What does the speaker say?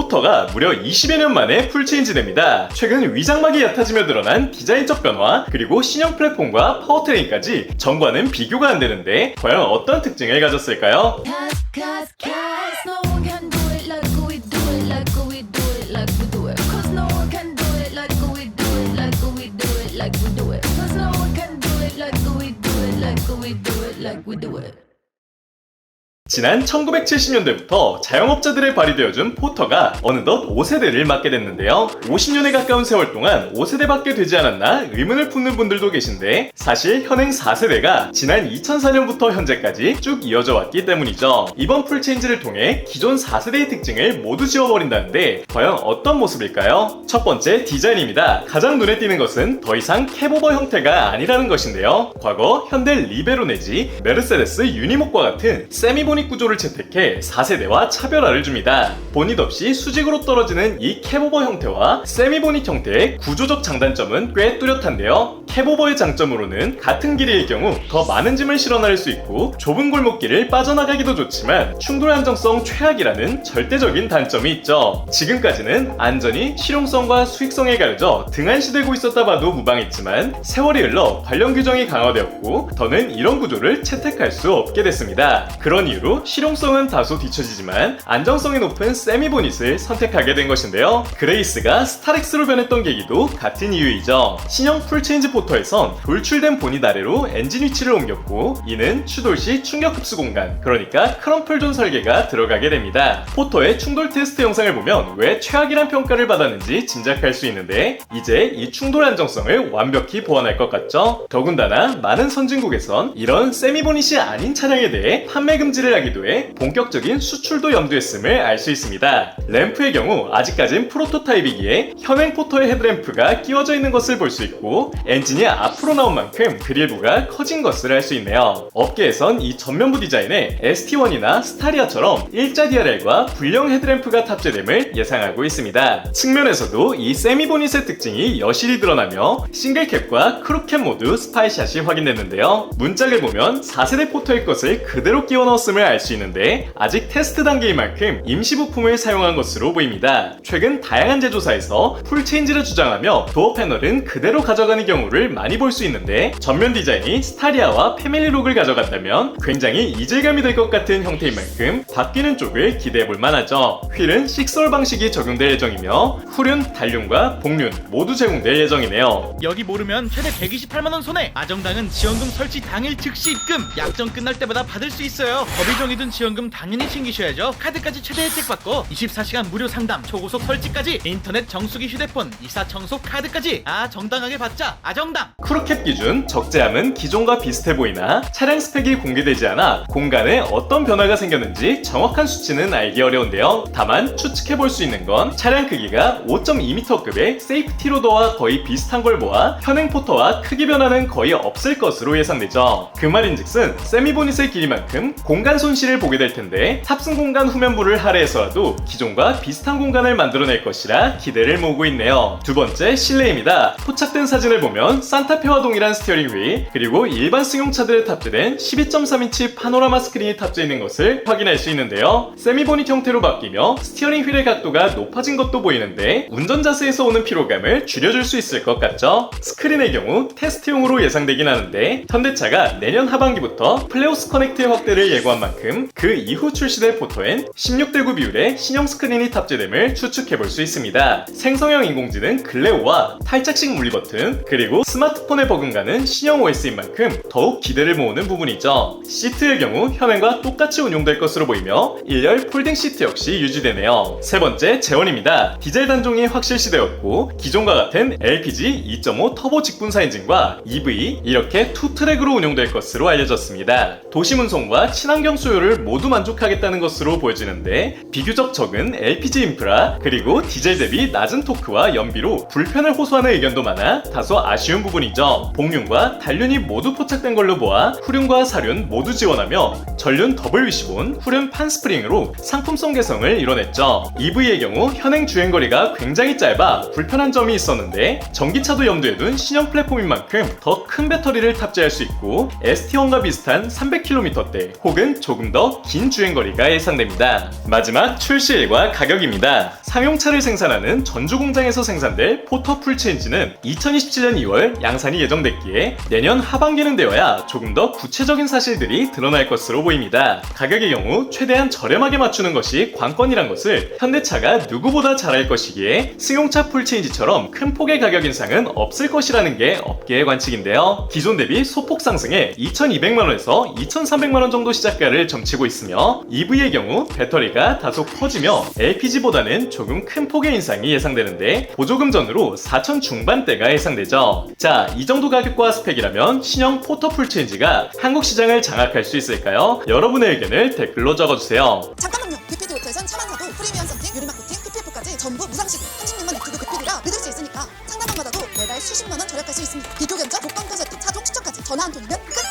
포터가 무려 20여 년 만에 풀체인지됩니다. 최근 위장막이 얕아지며 드러난 디자인적 변화, 그리고 신형 플랫폼과 파워트레인까지 전과는 비교가 안 되는데 과연 어떤 특징을 가졌을까요? Cause no one can do it like we do it, like we do it, like we do it. Cause no one can do it like we do it, like we do it, like we do it. Cause no one can do it like we do it, like we do it, like we do it. 지난 1970년대부터 자영업자들의 발이 되어준 포터가 어느덧 5세대를 맡게 됐는데요. 50년에 가까운 세월 동안 5세대밖에 되지 않았나 의문을 품는 분들도 계신데 사실 현행 4세대가 지난 2004년부터 현재까지 쭉 이어져 왔기 때문이죠. 이번 풀체인지를 통해 기존 4세대의 특징을 모두 지워버린다는데 과연 어떤 모습일까요? 첫 번째, 디자인입니다. 가장 눈에 띄는 것은 더 이상 캡오버 형태가 아니라는 것인데요. 과거 현대 리베로 내지 메르세데스 유니목과 같은 세미보닉 구조를 채택해 4세대와 차별화를 줍니다. 보닛 없이 수직으로 떨어지는 이 캡오버 형태와 세미보닉 형태의 구조적 장단점은 꽤 뚜렷한데요. 캡오버의 장점으로는 같은 길이의 경우 더 많은 짐을 실어 나를 수 있고 좁은 골목길을 빠져나가기도 좋지만 충돌 안정성 최악이라는 절대적인 단점이 있죠. 지금까지는 안전이 실용성과 수익성에 가려져 등한시되고 있었다 봐도 무방했지만 세월이 흘러 관련 규정이 강화되었고 더는 이런 구조를 채택할 수 없게 됐습니다. 그런 이유로 실용성은 다소 뒤처지지만 안정성이 높은 세미보닛을 선택하게 된 것인데요. 그레이스가 스타렉스로 변했던 계기도 같은 이유이죠. 신형 풀체인지 포터에선 돌출된 보닛 아래로 엔진 위치를 옮겼고 이는 추돌 시 충격 흡수 공간, 그러니까 크럼플 존 설계가 들어가게 됩니다. 포터의 충돌 테스트 영상을 보면 왜 최악이란 평가를 받았는지 짐작할 수 있는데 이제 이 충돌 안정성을 완벽히 보완할 것 같죠? 더군다나 많은 선진국에선 이런 세미보닛이 아닌 차량에 대해 판매 금지를 하기도 해 본격적인 수출도 염두했음을 알 수 있습니다. 램프의 경우 아직까진 프로토타입이기에 현행 포터의 헤드램프가 끼워져 있는 것을 볼 수 있고 엔진이 앞으로 나온 만큼 그릴부가 커진 것을 알 수 있네요. 업계에선 이 전면부 디자인에 ST1이나 스타리아처럼 일자 DRL과 불량 헤드램프가 탑재됨을 예상하고 있습니다. 측면에서도 이 세미보닛의 특징이 여실히 드러나며 싱글캡과 크루캡 모두 스파이샷이 확인됐는데요. 문짝을 보면 4세대 포터의 것을 그대로 끼워 넣었음을 알 수 있는데 아직 테스트 단계인 만큼 임시 부품을 사용한 것으로 보입니다. 최근 다양한 제조사에서 풀체인지를 주장하며 도어 패널은 그대로 가져가는 경우를 많이 볼 수 있는데 전면 디자인이 스타리아와 패밀리룩을 가져간다면 굉장히 이질감이 될 것 같은 형태인 만큼 바뀌는 쪽을 기대해볼 만하죠. 휠은 6월 방식이 적용될 예정이며 후륜, 단륜과 복륜 모두 제공될 예정이네요. 여기 모르면 최대 128만원 손해. 아정당은 지원금 설치 당일 즉시 입금. 약정 끝날 때마다 받을 수 있어요. 법이 정해둔 지원금 당연히 챙기셔야죠. 카드까지 최대 혜택 받고 24시간 무료 상담, 초고속 설치까지, 인터넷 정수기, 휴대폰, 이사 청소 카드까지. 정당하게 받자. 아정당. 크루캡 기준 적재함은 기존과 비슷해 보이나 차량 스펙이 공개되지 않아 공간에 어떤 변화가 생겼는지 정확한 수치는 알기 어려운데요. 다만 추측해볼 수 있는 건 차량 크기가 5.2m급의 세이프티 로더와 거의 비슷한 걸 보아 현행 포터와 크기 변화는 거의 없을 것으로 예상되죠. 그 말인즉슨 세미보닛의 길이만큼 공간 손실을 보게 될 텐데 탑승 공간 후면부를 할애해서라도 기존과 비슷한 공간을 만들어낼 것이라 기대를 모으고 있네요. 두 번째, 실내입니다. 포착된 사진을 보면 산타페와 동일한 스티어링 휠, 그리고 일반 승용차들에 탑재된 12.3인치 파노라마 스크린이 탑재해 있는 것을 확인할 수 있는데요. 세미보닛 형태로 바뀌며 스티어링 휠의 각도가 높아진 것도 보이는데 운전 자세에서 오는 피로감을 줄여줄 수 있을 것 같죠? 스크린의 경우 테스트용으로 예상되긴 하는데 현대차가 내년 하반기부터 플레오스 커넥트의 확대를 예고한 만큼 그 이후 출시될 포터엔 16:9 비율의 신형 스크린이 탑재됨을 추측해볼 수 있습니다. 생성형 인공지능 글레오와 탈착식 물리 버튼, 그리고 스마트폰에 버금가는 신형 OS인 만큼 더욱 기대를 모으는 부분이죠. 시트의 경우 현행과 똑같이 운용될 것으로 보이며 1열 폴딩 시트 역시 유지되네요. 세 번째, 제원입니다. 디젤 단종이 확실시되었고 기존과 같은 LPG 2.5 터보 직분사 엔진과 EV 이렇게 투 트랙으로 운용될 것으로 알려졌습니다. 도심 운송과 친환경 수요를 모두 만족하겠다는 것으로 보여지는데 비교적 적은 LPG 인프라, 그리고 디젤 대비 낮은 토크와 연비로 불편을 호소하는 의견도 많아 다소 아쉬운 부분이죠. 복륜과 단륜이 모두 포착된 걸로 보아 후륜과 사륜 모두 지원하며 전륜 더블 위시본, 후륜 판 스프링으로 상품성 개성을 이뤄냈죠. EV의 경우 현행 주행거리가 굉장히 짧아 불편한 점이 있었는데 전기차도 염두에 둔 신형 플랫폼인 만큼 더 큰 배터리를 탑재할 수 있고 ST1과 비슷한 300km대 혹은 조금 더 긴 주행거리가 예상됩니다. 마지막 출시일과 가격입니다. 상용차를 생산하는 전주 공장에서 생산될 포터 풀체인지는 2027년 2월 양산이 예정됐기에 내년 하반기는 되어야 조금 더 구체적인 사실들이 드러날 것으로 보입니다. 가격의 경우 최대한 저렴하게 맞추는 것이 관건이란 것을 현대차가 누구보다 잘 알 것이기에 승용차 풀체인지처럼 큰 폭의 가격 인상은 없을 것이라는 게 업계의 관측인데요. 기존 대비 소폭 상승해 2,200만원에서 2,300만원 정도 시작가를 점치고 있으며 EV의 경우 배터리가 다소 커지며 LPG보다는 조금 큰 폭의 인상이 예상되는데 보조금 전후로 4천 중반대가 예상되죠. 자, 이 정도 가격과 스펙이라면 신형 포터 풀체인지가 한국 시장을 장악할 수 있을까요? 여러분의 의견을 댓글로 적어주세요. 잠깐만요. 그피드 오토에선 차만 사도 프리미엄 썬팅, 유리막 코팅, PPF까지 전부 무상시고 36만 액티브 그피드라 믿을 수 있으니까 상담원마다도 매달 수십만원 절약할 수 있습니다. 비교 견적, 조건 가제트, 차종 추천까지 전화 한 통이면 끝!